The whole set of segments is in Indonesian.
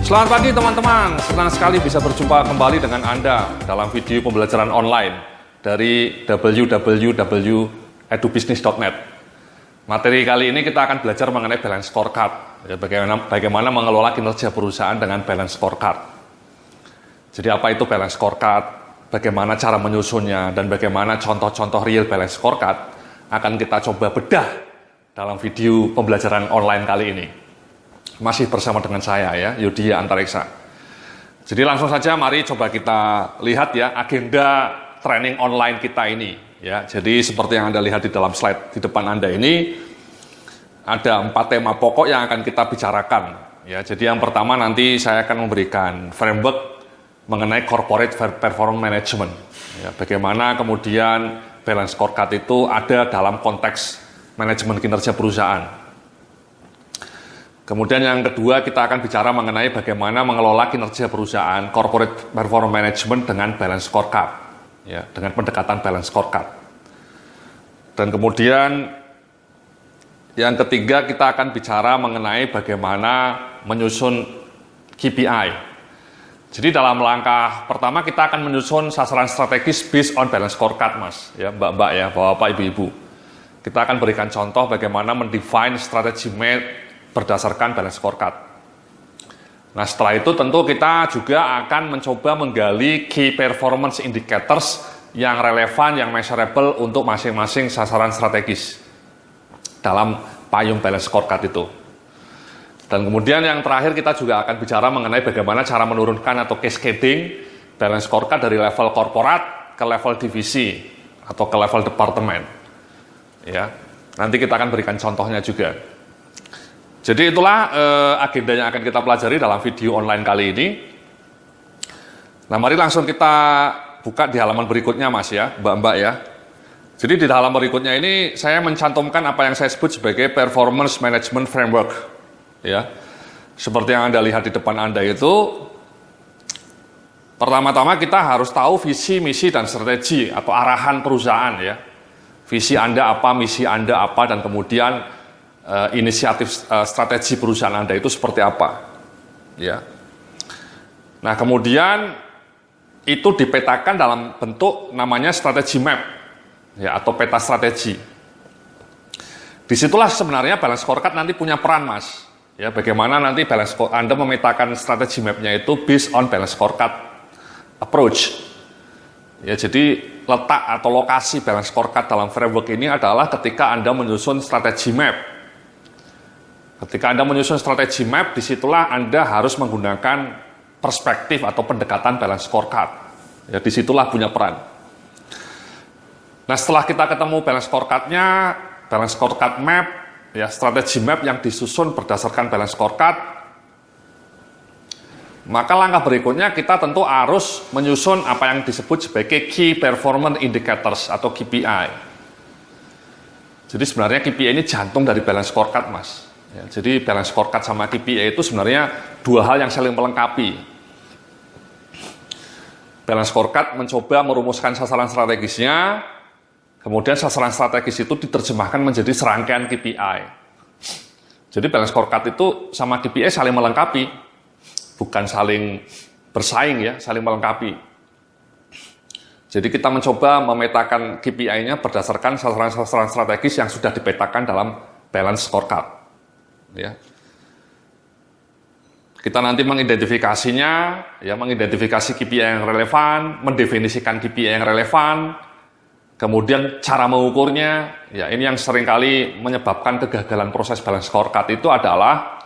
Selamat pagi teman-teman, senang sekali bisa berjumpa kembali dengan Anda dalam video pembelajaran online dari www.edubusiness.net. Materi kali ini kita akan belajar mengenai balance scorecard, ya, bagaimana mengelola kinerja perusahaan dengan balance scorecard. Jadi apa itu balance scorecard, bagaimana cara menyusunnya, dan bagaimana contoh-contoh real balance scorecard akan kita coba bedah dalam video pembelajaran online kali ini. Masih bersama dengan saya ya, Yudhya Antariksa. Jadi langsung saja mari coba kita lihat ya agenda training online kita ini ya. Jadi seperti yang Anda lihat di dalam slide di depan Anda ini ada 4 tema pokok yang akan kita bicarakan ya. Jadi yang pertama nanti saya akan memberikan framework mengenai corporate performance management ya, bagaimana kemudian balance scorecard itu ada dalam konteks manajemen kinerja perusahaan. Kemudian yang kedua kita akan bicara mengenai bagaimana mengelola kinerja perusahaan, corporate performance management dengan balance scorecard, ya, dengan pendekatan balance scorecard. Dan kemudian yang ketiga kita akan bicara mengenai bagaimana menyusun KPI. Jadi dalam langkah pertama kita akan menyusun sasaran strategis based on balance scorecard, Mas, ya, Mbak-mbak ya, Bapak, Ibu-ibu. Kita akan berikan contoh bagaimana mendefine strategi berdasarkan balance scorecard. Nah setelah itu tentu kita juga akan mencoba menggali key performance indicators yang relevan, yang measurable untuk masing-masing sasaran strategis dalam payung balance scorecard itu. Dan kemudian yang terakhir kita juga akan bicara mengenai bagaimana cara menurunkan atau cascading balance scorecard dari level korporat ke level divisi atau ke level departemen. Ya, nanti kita akan berikan contohnya juga. Jadi itulah agenda yang akan kita pelajari dalam video online kali ini. Nah mari langsung kita buka di halaman berikutnya, Mas ya, Mbak-mbak ya. Jadi di halaman berikutnya ini saya mencantumkan apa yang saya sebut sebagai performance management framework. Ya, seperti yang Anda lihat di depan Anda itu, pertama-tama kita harus tahu visi, misi, dan strategi atau arahan perusahaan ya. Visi Anda apa, misi Anda apa, dan kemudian inisiatif strategi perusahaan Anda itu seperti apa, ya. Nah kemudian itu dipetakan dalam bentuk namanya strategi map, ya, atau peta strategi. Disitulah sebenarnya balance scorecard nanti punya peran, Mas. Ya, bagaimana nanti balance Anda memetakan strategi mapnya itu based on balance scorecard approach. Ya, jadi letak atau lokasi balance scorecard dalam framework ini adalah ketika Anda menyusun strategi map. Ketika Anda menyusun strategi map, disitulah Anda harus menggunakan perspektif atau pendekatan balance scorecard. Ya, disitulah punya peran. Nah, setelah kita ketemu balance scorecard-nya, balance scorecard map, ya, strategi map yang disusun berdasarkan balance scorecard, maka langkah berikutnya kita tentu harus menyusun apa yang disebut sebagai Key Performance Indicators atau KPI. Jadi sebenarnya KPI ini jantung dari balance scorecard, Mas. Ya, jadi balance scorecard sama KPI itu sebenarnya dua hal yang saling melengkapi. Balance scorecard mencoba merumuskan sasaran strategisnya, kemudian sasaran strategis itu diterjemahkan menjadi serangkaian KPI. Jadi balance scorecard itu sama KPI saling melengkapi, bukan saling bersaing ya, saling melengkapi. Jadi kita mencoba memetakan KPI-nya berdasarkan sasaran-sasaran strategis yang sudah dipetakan dalam balance scorecard. Ya. Kita nanti mengidentifikasinya, ya, mengidentifikasi KPI yang relevan, mendefinisikan KPI yang relevan, kemudian cara mengukurnya. Ya, ini yang seringkali menyebabkan kegagalan proses balance scorecard itu adalah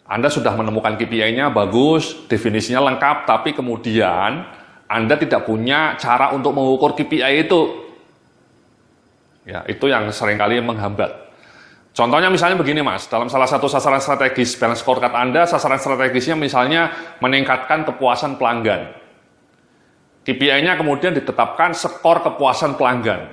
Anda sudah menemukan KPI-nya bagus, definisinya lengkap, tapi kemudian Anda tidak punya cara untuk mengukur KPI itu. Ya, itu yang seringkali menghambat. Contohnya misalnya begini, Mas, dalam salah satu sasaran strategis balance scorecard Anda, sasaran strategisnya misalnya meningkatkan kepuasan pelanggan. KPI-nya kemudian ditetapkan skor kepuasan pelanggan.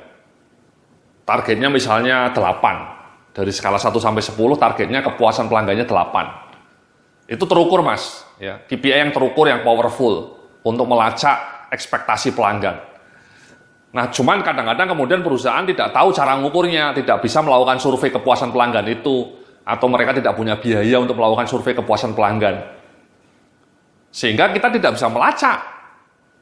Targetnya misalnya 8. Dari skala 1 sampai 10 targetnya kepuasan pelanggannya 8. Itu terukur, Mas, ya. KPI yang terukur, yang powerful untuk melacak ekspektasi pelanggan. Nah, cuman kadang-kadang kemudian perusahaan tidak tahu cara mengukurnya, tidak bisa melakukan survei kepuasan pelanggan itu, atau mereka tidak punya biaya untuk melakukan survei kepuasan pelanggan. Sehingga kita tidak bisa melacak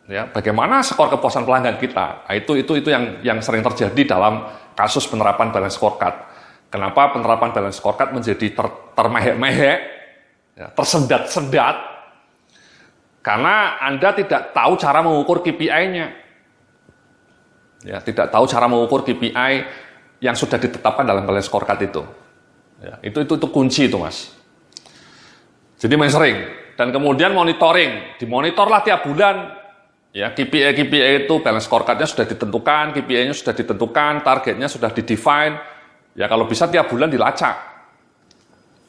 ya bagaimana skor kepuasan pelanggan kita. Nah, itu yang sering terjadi dalam kasus penerapan balance scorecard. Kenapa penerapan balance scorecard menjadi termehek-mehek, ya, tersendat-sendat? Karena Anda tidak tahu cara mengukur KPI-nya. Ya, tidak tahu cara mengukur KPI yang sudah ditetapkan dalam balance scorecard itu. Ya, itu kunci itu, Mas. Jadi main sering. Dan kemudian monitoring, dimonitorlah tiap bulan. Ya, KPI itu balance scorecard-nya sudah ditentukan, KPI-nya sudah ditentukan, targetnya sudah didefine. Ya, kalau bisa tiap bulan dilacak.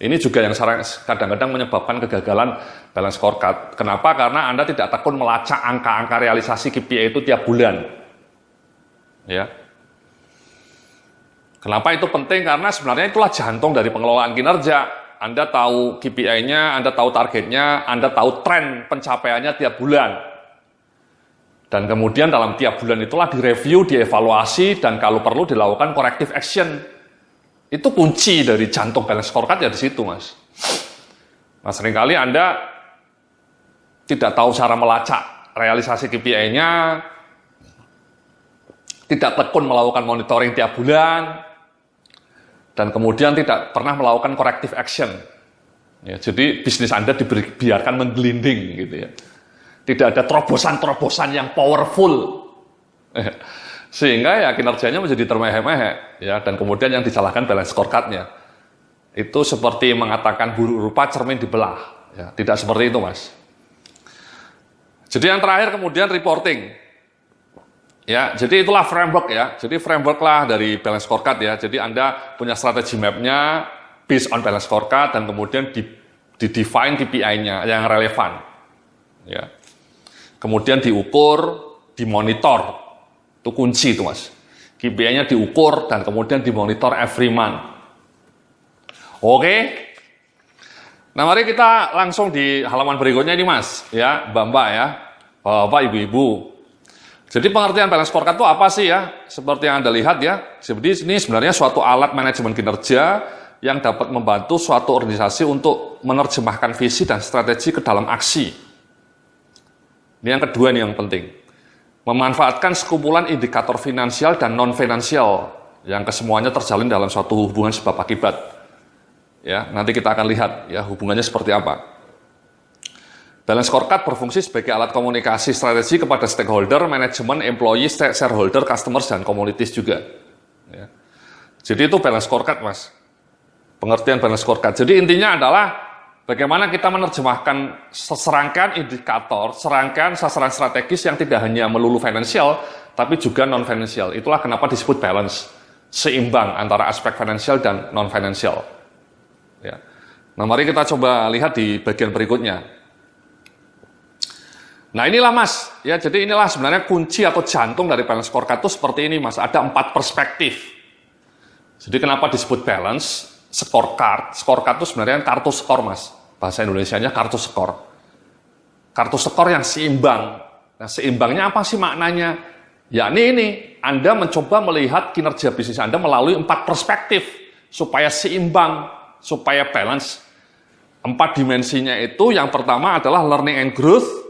Ini juga yang kadang-kadang menyebabkan kegagalan balance scorecard. Kenapa? Karena Anda tidak tekun melacak angka-angka realisasi KPI itu tiap bulan. Ya. Kenapa itu penting? Karena sebenarnya itulah jantung dari pengelolaan kinerja. Anda tahu KPI-nya, Anda tahu targetnya, Anda tahu tren pencapaiannya tiap bulan. Dan kemudian dalam tiap bulan itulah direview, dievaluasi, dan kalau perlu dilakukan corrective action. Itu kunci dari jantung balance scorecard ya di situ, Mas. Nah, seringkali Anda tidak tahu cara melacak realisasi KPI-nya, tidak tekun melakukan monitoring tiap bulan, dan kemudian tidak pernah melakukan corrective action. Ya, jadi bisnis Anda dibiarkan menggelinding gitu ya. Tidak ada terobosan-terobosan yang powerful. Sehingga ya kinerjanya menjadi termehek-mehek ya, dan kemudian yang disalahkan balance scorecard-nya. Itu seperti mengatakan buruk rupa cermin dibelah. Ya, tidak seperti itu, Mas. Jadi yang terakhir kemudian reporting. Ya, jadi itulah framework ya. Jadi framework lah dari balance scorecard ya. Jadi Anda punya strategi map-nya based on balance scorecard dan kemudian di-define KPI-nya yang relevan. Ya. Kemudian diukur, dimonitor. Itu kunci itu, Mas. KPI-nya diukur dan kemudian dimonitor every month. Oke. Nah, mari kita langsung di halaman berikutnya ini, Mas. Ya, Mbak-mbak ya. Bapak, Ibu-ibu. Jadi pengertian balance scorecard itu apa sih ya? Seperti yang Anda lihat ya, jadi ini sebenarnya suatu alat manajemen kinerja yang dapat membantu suatu organisasi untuk menerjemahkan visi dan strategi ke dalam aksi. Ini yang kedua nih yang penting. Memanfaatkan sekumpulan indikator finansial dan non-finansial yang kesemuanya terjalin dalam suatu hubungan sebab akibat. Ya, nanti kita akan lihat ya hubungannya seperti apa. Balance scorecard berfungsi sebagai alat komunikasi strategi kepada stakeholder, manajemen, employee, shareholder, customers, dan communities juga. Ya. Jadi itu balance scorecard, Mas. Pengertian balance scorecard. Jadi intinya adalah bagaimana kita menerjemahkan serangkaian indikator, serangkaian sasaran strategis yang tidak hanya melulu finansial, tapi juga non-finansial. Itulah kenapa disebut balance, seimbang antara aspek finansial dan non-finansial. Ya. Nah, mari kita coba lihat di bagian berikutnya. Nah inilah Mas, ya jadi inilah sebenarnya kunci atau jantung dari balance scorecard itu seperti ini Mas, ada 4 perspektif. Jadi kenapa disebut balance scorecard? Scorecard itu sebenarnya kartu skor Mas, bahasa Indonesianya kartu skor. Kartu skor yang seimbang. Nah seimbangnya apa sih maknanya? Ya ini, Anda mencoba melihat kinerja bisnis Anda melalui 4 perspektif, supaya seimbang, supaya balance. 4 dimensinya itu yang pertama adalah learning and growth.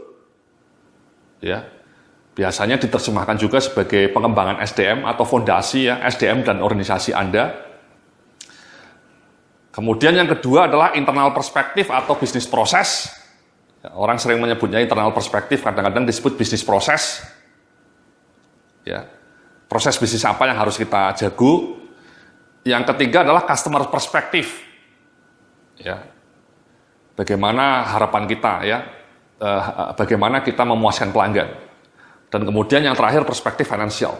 Ya, biasanya diterjemahkan juga sebagai pengembangan SDM atau fondasi ya, SDM dan organisasi Anda. Kemudian yang kedua adalah internal perspektif atau bisnis proses. Ya, orang sering menyebutnya internal perspektif, kadang-kadang disebut bisnis proses. Ya, proses bisnis apa yang harus kita jago. Yang ketiga adalah customer perspektif. Ya, bagaimana harapan kita ya. Bagaimana kita memuaskan pelanggan. Dan kemudian yang terakhir perspektif finansial.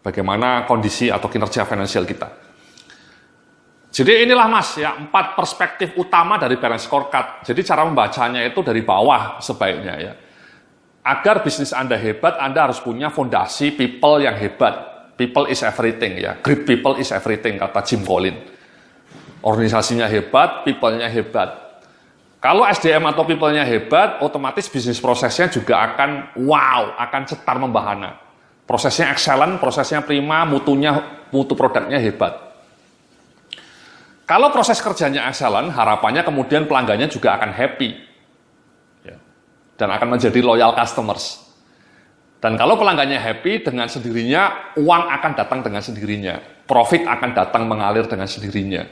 Bagaimana kondisi atau kinerja finansial kita. Jadi inilah Mas ya 4 perspektif utama dari balance scorecard. Jadi cara membacanya itu dari bawah sebaiknya ya. Agar bisnis Anda hebat, Anda harus punya fondasi people yang hebat. People is everything ya. Great people is everything kata Jim Collins. Organisasinya hebat, people-nya hebat. Kalau SDM atau people-nya hebat, otomatis bisnis prosesnya juga akan wow, akan cetar membahana. Prosesnya excellent, prosesnya prima, mutu produknya hebat. Kalau proses kerjanya excellent, harapannya kemudian pelanggannya juga akan happy. Ya. dan akan menjadi loyal customers. Dan kalau pelanggannya happy, dengan sendirinya uang akan datang dengan sendirinya, profit akan datang mengalir dengan sendirinya.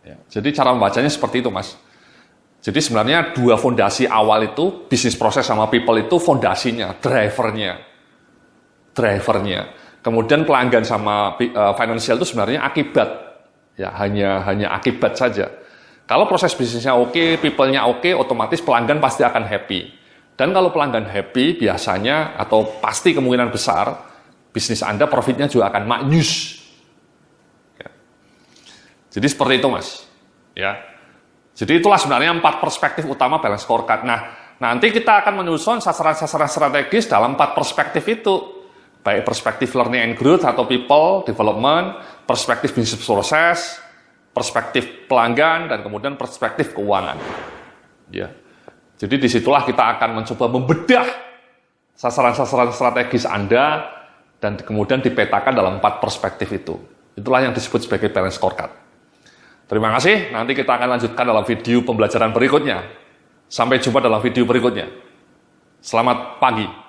Ya, jadi cara membacanya seperti itu, Mas. Jadi sebenarnya dua fondasi awal itu, bisnis proses sama people itu fondasinya, drivernya. Kemudian pelanggan sama financial itu sebenarnya akibat, ya hanya akibat saja. Kalau proses bisnisnya oke, people-nya oke, otomatis pelanggan pasti akan happy. Dan kalau pelanggan happy, biasanya atau pasti kemungkinan besar, bisnis Anda profitnya juga akan maknyus. Ya. Jadi seperti itu, Mas. Ya. Jadi itulah sebenarnya 4 perspektif utama balance scorecard. Nah, nanti kita akan menyusun sasaran-sasaran strategis dalam 4 perspektif itu. Baik perspektif learning and growth atau people, development, perspektif bisnis proses, perspektif pelanggan, dan kemudian perspektif keuangan. Ya. Jadi disitulah kita akan mencoba membedah sasaran-sasaran strategis Anda dan kemudian dipetakan dalam 4 perspektif itu. Itulah yang disebut sebagai balance scorecard. Terima kasih, nanti kita akan lanjutkan dalam video pembelajaran berikutnya. Sampai jumpa dalam video berikutnya. Selamat pagi.